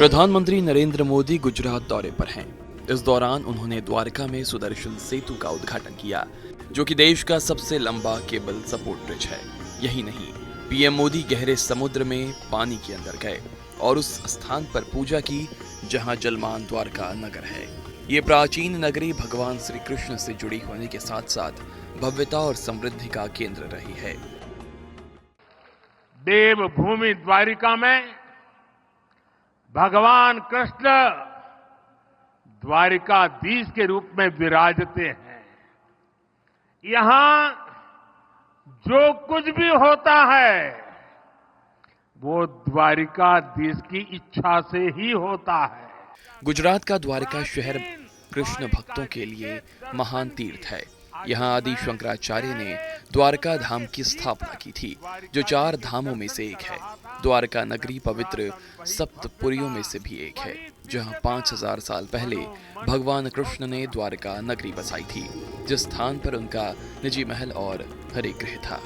प्रधानमंत्री नरेंद्र मोदी गुजरात दौरे पर हैं। इस दौरान उन्होंने द्वारका में सुदर्शन सेतु का उद्घाटन किया, जो कि देश का सबसे लंबा केबल सपोर्ट ब्रिज है। यही नहीं, पीएम मोदी गहरे समुद्र में पानी के अंदर गए और उस स्थान पर पूजा की जहां जलमान द्वारका नगर है। ये प्राचीन नगरी भगवान श्री कृष्ण से जुड़ी होने के साथ साथ भव्यता और समृद्धि का केंद्र रही है। देवभूमि द्वारिका में भगवान कृष्ण द्वारिकाधीश के रूप में विराजते हैं। यहां जो कुछ भी होता है वो द्वारिकाधीश की इच्छा से ही होता है। गुजरात का द्वारका शहर कृष्ण भक्तों के लिए महान तीर्थ है। यहाँ आदि शंकराचार्य ने द्वारका धाम की स्थापना की थी, जो 4 धामों में से एक है। द्वारका नगरी पवित्र सप्तपुरियों में से भी एक है, जहाँ 5000 साल पहले भगवान कृष्ण ने द्वारका नगरी बसाई थी, जिस स्थान पर उनका निजी महल और हरिगृह था।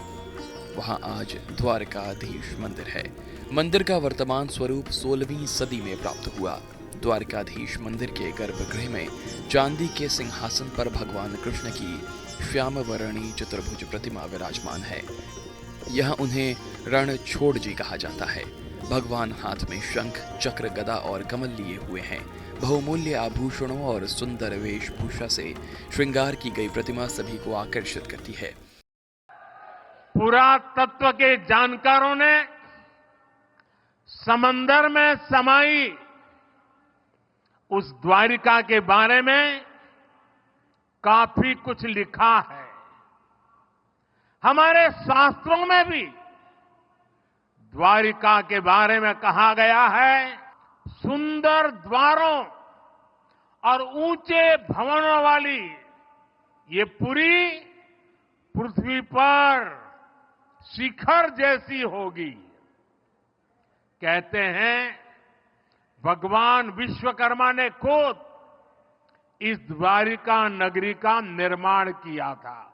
वहाँ आज द्वारकाधीश मंदिर है। मंदिर का वर्तमान स्वरूप 16वीं सदी में प्राप्त हुआ। द्वारकाधीश मंदिर के गर्भगृह में चांदी के सिंहासन पर भगवान कृष्ण की श्यामवर्णी चतुर्भुज प्रतिमा विराजमान है। यह उन्हें रणछोड़ जी कहा जाता है। भगवान हाथ में शंख, चक्र, गदा और कमल लिए हुए हैं। बहुमूल्य आभूषणों और सुंदर वेशभूषा से श्रृंगार की गई प्रतिमा सभी को आकर्षित करती है। पुरातत्व के जानकारों ने समंदर में समाई उस द्वारिका के बारे में काफी कुछ लिखा है। हमारे शास्त्रों में भी द्वारिका के बारे में कहा गया है, सुंदर द्वारों और ऊंचे भवनों वाली ये पुरी पृथ्वी पर शिखर जैसी होगी। कहते हैं भगवान विश्वकर्मा ने खुद इस द्वारिका नगरी का निर्माण किया था।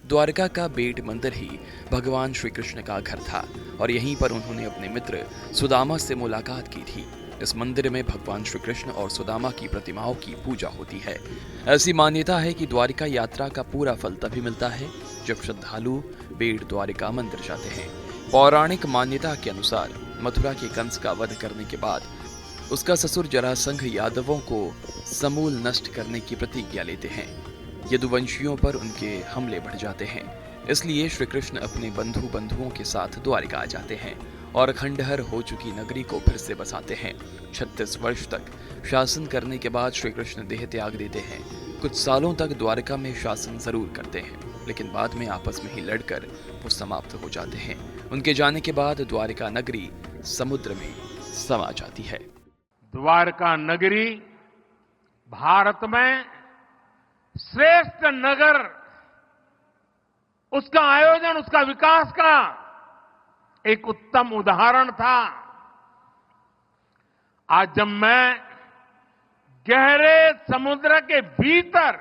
द्वारका का बेट मंदिर ही भगवान श्री कृष्ण का घर था और यहीं पर उन्होंने अपने मित्र सुदामा से मुलाकात की थी। इस मंदिर में भगवान श्री कृष्ण और सुदामा की प्रतिमाओं की पूजा होती है। ऐसी मान्यता है कि द्वारिका यात्रा का पूरा फल तभी मिलता है जब श्रद्धालु बेट द्वारिका मंदिर जाते हैं। पौराणिक मान्यता के अनुसार मथुरा के कंस का वध करने के बाद उसका ससुर जरासंध यादवों को समूल नष्ट करने की प्रतिज्ञा लेते हैं। यदुवंशियों पर उनके हमले बढ़ जाते हैं, इसलिए श्री कृष्ण अपने बंधुओं के साथ द्वारिका आ जाते हैं और खंडहर हो चुकी नगरी को फिर से बसाते हैं। 36 वर्ष तक शासन करने के बाद श्री कृष्ण देह त्याग देते हैं। कुछ सालों तक द्वारका में शासन जरूर करते हैं, लेकिन बाद में आपस में ही लड़कर वो समाप्त हो जाते हैं। उनके जाने के बाद द्वारिका नगरी समुद्र में समा जाती है। द्वारका नगरी भारत में श्रेष्ठ नगर, उसका आयोजन, उसका विकास का एक उत्तम उदाहरण था। आज जब मैं गहरे समुद्र के भीतर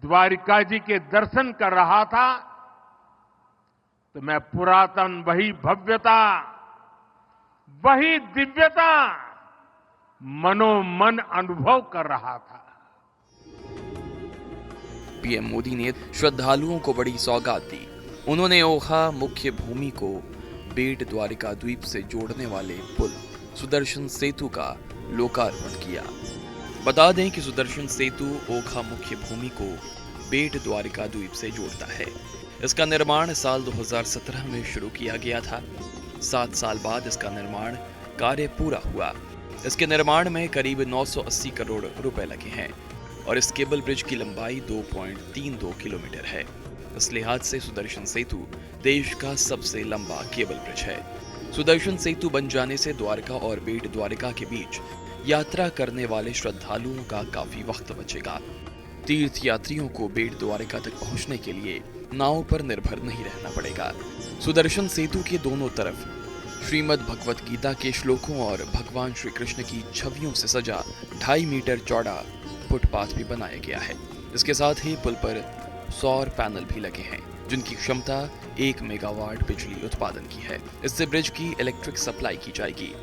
द्वारिका जी के दर्शन कर रहा था तो मैं पुरातन वही भव्यता, वही दिव्यता मनोमन अनुभव कर रहा था। पीएम मोदी ने श्रद्धालुओं को बड़ी सौगात दी। उन्होंने ओखा मुख्य भूमि को बेट द्वारिका द्वीप से जोड़ने वाले पुल सुदर्शन सेतु का लोकार्पण किया। बता दें कि सुदर्शन सेतु ओखा मुख्य भूमि को बेट द्वारिका द्वीप से जोड़ता है। इसका निर्माण साल 2017 में शुरू किया गया था। 7 साल बाद इसका निर्माण कार्य पूरा हुआ। इसके निर्माण में करीब 980 करोड़ रुपए लगे हैं और इस केबल ब्रिज की लंबाई 2.32 किलोमीटर है। इस लिहाज से सुदर्शन सेतु देश का सबसे लंबा केबल ब्रिज है। सुदर्शन सेतु बन जाने से द्वारका और बेट द्वारिका के बीच यात्रा करने वाले श्रद्धालुओं का काफी वक्त बचेगा। तीर्थ यात्रियों को बेट द्वारिका तक पहुंचने के लिए नाव पर निर्भर नहीं रहना पड़ेगा। सुदर्शन सेतु के दोनों तरफ श्रीमद् भगवत गीता के श्लोकों और भगवान श्री कृष्ण की छवियों से सजा 2.5 मीटर चौड़ा फुटपाथ भी बनाया गया है। इसके साथ ही पुल पर सौर पैनल भी लगे हैं, जिनकी क्षमता 1 मेगावाट बिजली उत्पादन की है। इससे ब्रिज की इलेक्ट्रिक सप्लाई की जाएगी।